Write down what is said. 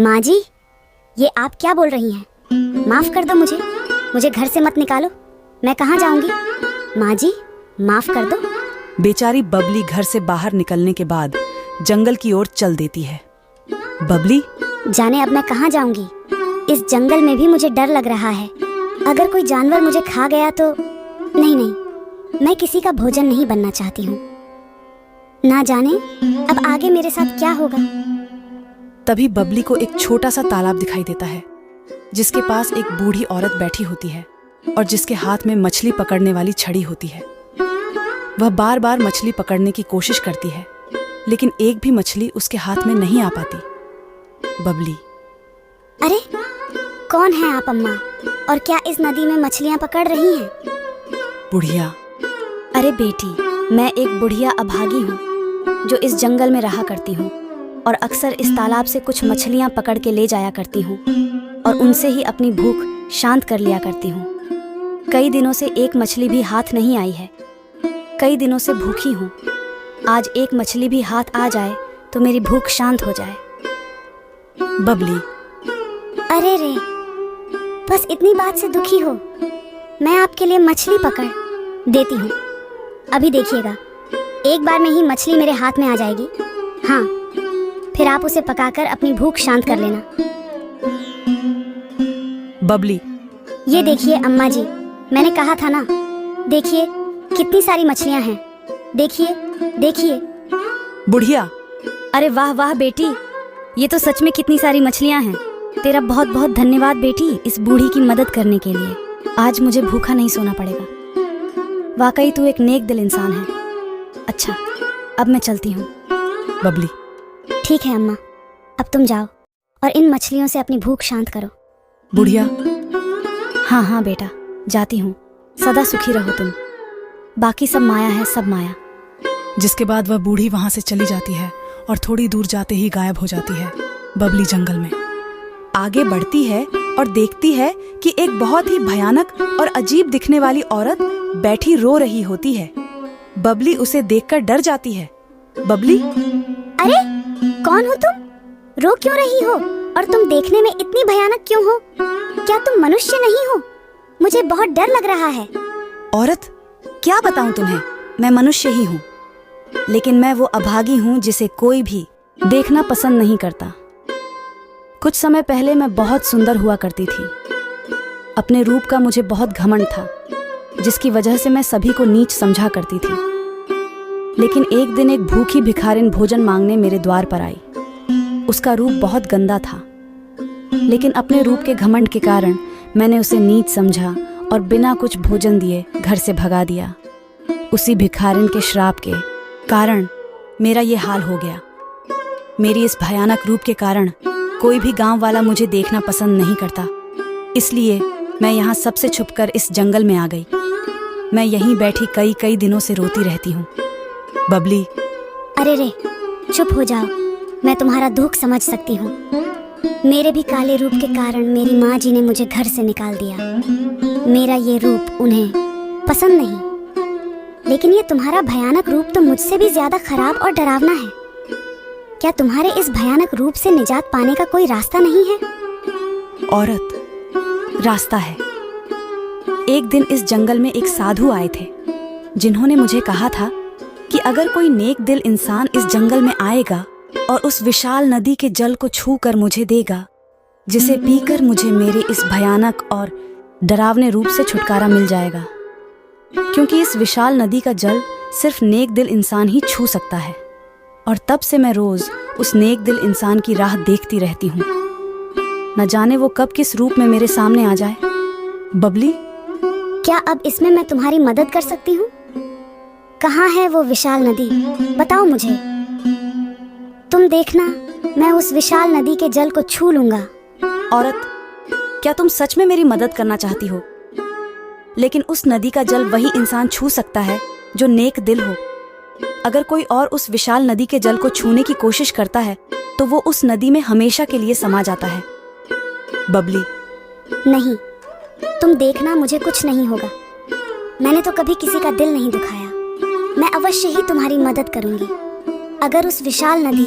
माँ जी, ये आप क्या बोल रही हैं? माफ कर दो मुझे घर से मत निकालो। मैं कहाँ जाऊंगी? माँ जी, माफ कर दो। बेचारी बबली घर से बाहर निकलने के बाद जंगल की ओर चल देती है। बबली, जाने अब मैं कहाँ जाऊंगी? इस जंगल में भी मुझे डर लग रहा है। अगर कोई जानवर मुझे खा गया तो नहीं, मैं किसी का भोजन नहीं बनना चाहती हूँ। ना जाने अब आगे मेरे साथ क्या होगा। तभी बबली को एक छोटा सा तालाब दिखाई देता है, जिसके पास एक बूढ़ी औरत बैठी होती है और जिसके हाथ में मछली पकड़ने वाली छड़ी होती है। वह बार बार मछली पकड़ने की कोशिश करती है, लेकिन एक भी मछली उसके हाथ में नहीं आ पाती। बबली, अरे कौन है आप अम्मा, और क्या इस नदी में मछलियाँ पकड़ रही हैं? बुढ़िया, अरे बेटी, मैं एक बुढ़िया अभागी हूँ जो इस जंगल में रहा करती हूँ और अक्सर इस तालाब से कुछ मछलियाँ पकड़ के ले जाया करती हूँ और उनसे ही अपनी भूख शांत कर लिया करती हूँ। कई दिनों से एक मछली भी हाथ नहीं आई है। कई दिनों से भूखी हूँ। आज एक मछली भी हाथ आ जाए तो मेरी भूख शांत हो जाए। बबली, अरे रे, बस इतनी बात से दुखी हो? मैं आपके लिए मछली पकड़ देती हूँ। अभी देखिएगा, एक बार में ही मछली मेरे हाथ में आ जाएगी। हाँ, फिर आप उसे पकाकर अपनी भूख शांत कर लेना। बबली, ये देखिए अम्मा जी, मैंने कहा था ना। देखिए कितनी सारी मछलियाँ हैं। देखिए देखिए। बुढ़िया, अरे वाह वाह बेटी, ये तो सच में कितनी सारी मछलियाँ हैं। तेरा बहुत बहुत धन्यवाद बेटी, इस बूढ़ी की मदद करने के लिए। आज मुझे भूखा नहीं सोना पड़ेगा। वाकई तू एक नेक दिल इंसान है। अच्छा, अब मैं चलती हूँ। बबली, ठीक है अम्मा, अब तुम जाओ और इन मछलियों से अपनी भूख शांत करो। बुढ़िया, हाँ हाँ बेटा, जाती हूँ। सदा सुखी रहो तुम। बाकी सब माया है, सब माया। जिसके बाद वह बूढ़ी वहां से चली जाती है और थोड़ी दूर जाते ही गायब हो जाती है। बबली जंगल में आगे बढ़ती है और देखती है कि एक बहुत ही भयानक और अजीब दिखने वाली औरत बैठी रो रही होती है। बबली उसे देखकर डर जाती है। बबली, अरे कौन हो तुम? रो क्यों रही हो? और तुम देखने में इतनी भयानक क्यों हो? क्या तुम मनुष्य नहीं हो? मुझे बहुत डर लग रहा है। औरत, क्या बताऊं तुम्हें, मैं मनुष्य ही हूँ, लेकिन मैं वो अभागी हूँ जिसे कोई भी देखना पसंद नहीं करता। कुछ समय पहले मैं बहुत सुंदर हुआ करती थी। अपने रूप का मुझे बहुत घमंड था, जिसकी वजह से मैं सभी को नीच समझा करती थी। लेकिन एक दिन एक भूखी भिखारिन भोजन मांगने मेरे द्वार पर आई। उसका रूप बहुत गंदा था, लेकिन अपने रूप के घमंड के कारण मैंने उसे नीच समझा और बिना कुछ भोजन दिए घर से भगा दिया। उसी भिखारिन के श्राप के कारण मेरा ये हाल हो गया। मेरी इस भयानक रूप के कारण कोई भी गांव वाला मुझे देखना पसंद नहीं करता। इसलिए मैं यहाँ सबसे छुपकर इस जंगल में आ गई। मैं यहीं बैठी कई दिनों से रोती रहती हूँ। बबली, अरे रे, चुप हो जाओ। मैं तुम्हारा दुख समझ सकती हूँ। मेरे भी काले रूप के कारण मेरी माँ जी ने मुझे घर से निकाल दिया। मेरा ये रूप उन्हें पसंद नहीं, लेकिन ये तुम्हारा भयानक रूप तो मुझसे भी ज्यादा खराब और डरावना है। क्या तुम्हारे इस भयानक रूप से निजात पाने का कोई रास्ता नहीं है? औरत, रास्ता है। एक दिन इस जंगल में एक साधु आए थे, जिन्होंने मुझे कहा था कि अगर कोई नेक दिल इंसान इस जंगल में आएगा और उस विशाल नदी के जल को छू कर मुझे देगा, जिसे पीकर मुझे मेरे इस भयानक और डरावने रूप से छुटकारा मिल जाएगा। क्योंकि इस विशाल नदी का जल सिर्फ नेक दिल इंसान ही छू सकता है। और तब से मैं रोज उस नेक दिल इंसान की राह देखती रहती हूँ। न जाने वो कब किस रूप में मेरे सामने आ जाए। बबली, क्या अब इसमें मैं तुम्हारी मदद कर सकती हूँ? कहाँ है वो विशाल नदी? बताओ मुझे। तुम देखना, मैं उस विशाल नदी के जल को छू लूंगा। औरत, क्या तुम सच में मेरी मदद करना चाहती हो? लेकिन उस नदी का जल वही इंसान छू सकता है जो नेक दिल हो। अगर कोई और उस विशाल नदी के जल को छूने की कोशिश करता है तो वो उस नदी में हमेशा के लिए समा जाता है। बबली, नहीं, तुम देखना, मुझे कुछ नहीं होगा। मैंने तो कभी किसी का दिल नहीं दुखाया। मैं अवश्य ही तुम्हारी मदद करूंगी। अगर उस विशाल नदी